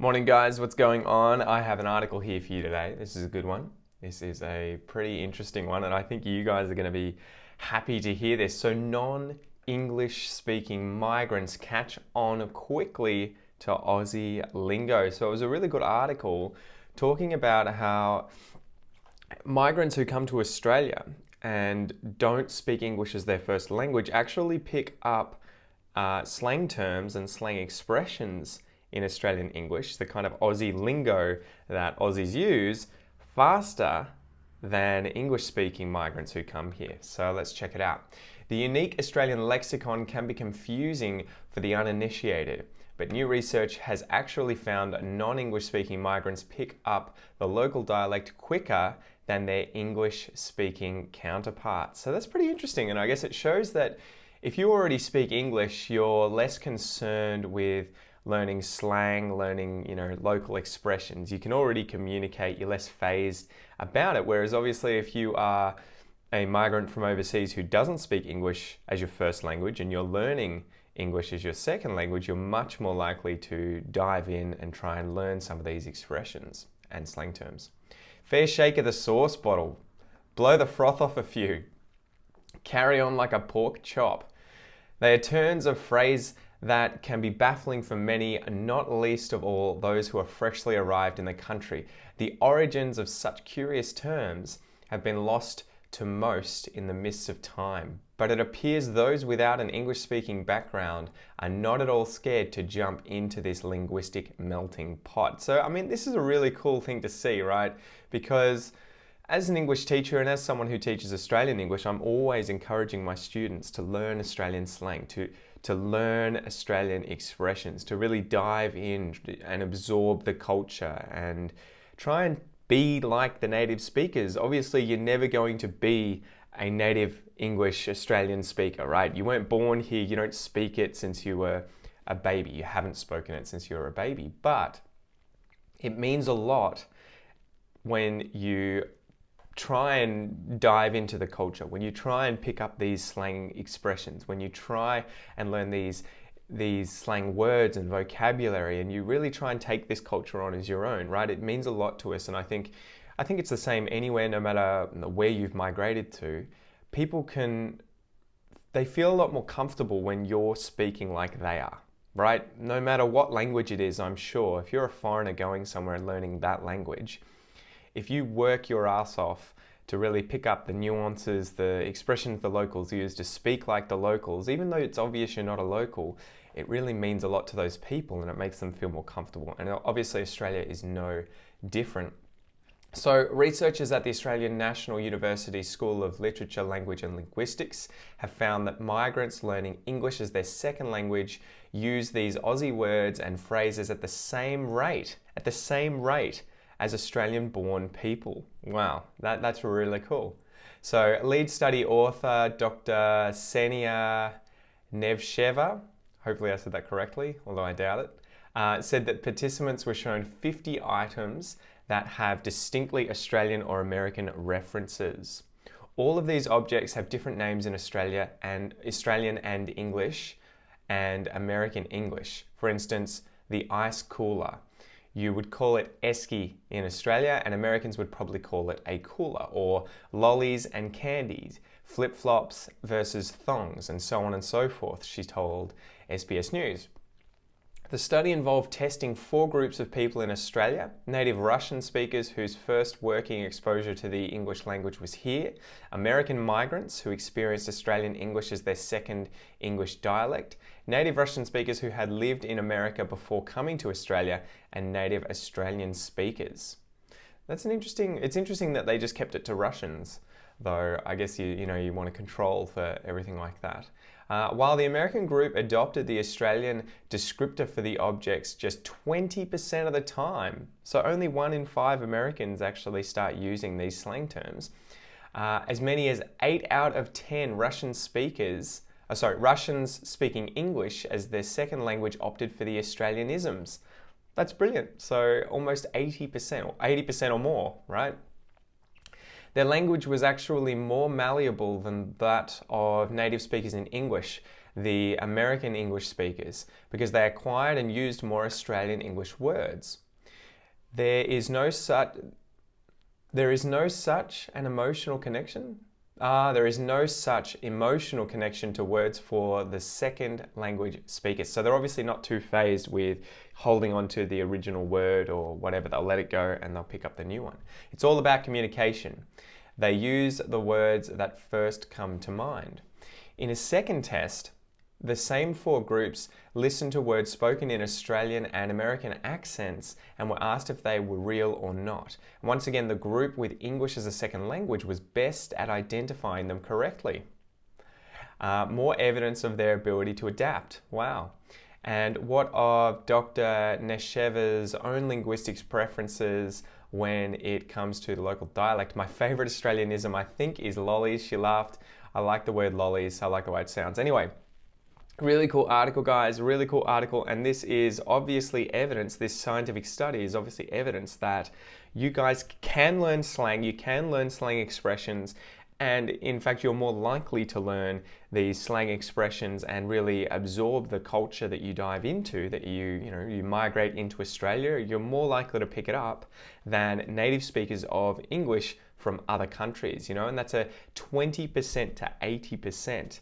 Morning guys, what's going on? I have an article here for you today. This is a good one. This is a pretty interesting one, and I think you guys are going to be happy to hear this. So non-English speaking migrants catch on quickly to Aussie lingo. So it was a really good article talking about how migrants who come to Australia and don't speak English as their first language actually pick up slang terms and slang expressions in Australian English, the kind of Aussie lingo that Aussies use, faster than English-speaking migrants who come here. So let's check it out. The unique Australian lexicon can be confusing for the uninitiated, but new research has actually found non-English speaking migrants pick up the local dialect quicker than their English-speaking counterparts. So that's pretty interesting, and I guess it shows that if you already speak English, you're less concerned with learning slang, learning, local expressions. You can already communicate, you're less phased about it. Whereas obviously if you are a migrant from overseas who doesn't speak English as your first language and you're learning English as your second language, you're much more likely to dive in and try and learn some of these expressions and slang terms. Fair shake of the sauce bottle. Blow the froth off a few. Carry on like a pork chop. They are turns of phrase that can be baffling for many, not least of all those who are freshly arrived in the country. The origins of such curious terms have been lost to most in the mists of time, but it appears those without an English-speaking background are not at all scared to jump into this linguistic melting pot. So, this is a really cool thing to see, right? Because as an English teacher and as someone who teaches Australian English, I'm always encouraging my students to learn Australian slang, to learn Australian expressions, to really dive in and absorb the culture and try and be like the native speakers. Obviously, you're never going to be a native English Australian speaker, right? You weren't born here, you don't speak it since you were a baby, you haven't spoken it since you were a baby, but it means a lot when you try and dive into the culture, when you try and pick up these slang expressions, when you try and learn these slang words and vocabulary, and you really try and take this culture on as your own, right? It means a lot to us, and I think it's the same anywhere, no matter where you've migrated to. They feel a lot more comfortable when you're speaking like they are, right? No matter what language it is, I'm sure, if you're a foreigner going somewhere and learning that language, if you work your ass off to really pick up the nuances, the expressions the locals use, to speak like the locals, even though it's obvious you're not a local, it really means a lot to those people and it makes them feel more comfortable. And obviously Australia is no different. So researchers at the Australian National University School of Literature, Language and Linguistics have found that migrants learning English as their second language use these Aussie words and phrases at the same rate as Australian-born people. Wow, that's really cool. So lead study author Dr. Ksenia Nevsheva, hopefully I said that correctly, although I doubt it, said that participants were shown 50 items that have distinctly Australian or American references. All of these objects have different names in Australia and Australian and English and American English. For instance, the ice cooler. You would call it esky in Australia, and Americans would probably call it a cooler, or lollies and candies, flip-flops versus thongs, and so on and so forth, she told SBS News. The study involved testing 4 groups of people in Australia: native Russian speakers whose first working exposure to the English language was here, American migrants who experienced Australian English as their second English dialect, native Russian speakers who had lived in America before coming to Australia, and native Australian speakers. It's interesting that they just kept it to Russians, though I guess you want to control for everything like that. While the American group adopted the Australian descriptor for the objects just 20% of the time, so only 1 in 5 Americans actually start using these slang terms, as many as 8 out of 10 Russians speaking English as their second language opted for the Australianisms. That's brilliant. So almost 80% or more, right? Their language was actually more malleable than that of native speakers in English, the American English speakers because they acquired and used more Australian English words. There is no such an emotional connection. There is no such emotional connection to words for the second language speakers. So they're obviously not too phased with holding on to the original word or whatever. They'll let it go and they'll pick up the new one. It's all about communication. They use the words that first come to mind. In a second test, the same four groups listened to words spoken in Australian and American accents and were asked if they were real or not. Once again, the group with English as a second language was best at identifying them correctly. More evidence of their ability to adapt. Wow. And what of Dr. Nesheva's own linguistics preferences when it comes to the local dialect? My favorite Australianism, I think, is lollies. She laughed. I like the word lollies. I like the way it sounds. Anyway, really cool article, guys, really cool article. And this is obviously evidence, this scientific study is obviously evidence that you guys can learn slang, you can learn slang expressions, and in fact, you're more likely to learn these slang expressions and really absorb the culture that you dive into, that you migrate into Australia. You're more likely to pick it up than native speakers of English from other countries, and that's a 20% to 80%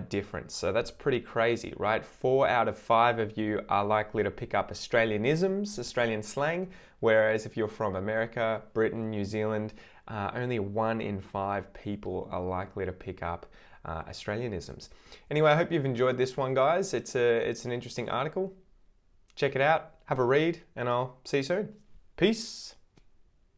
difference. So that's pretty crazy, right? 4 out of 5 of you are likely to pick up Australianisms, Australian slang, whereas if you're from America, Britain, New Zealand, only 1 in 5 people are likely to pick up Australianisms. Anyway, I hope you've enjoyed this one, guys. It's an interesting article. Check it out, have a read, and I'll see you soon. Peace.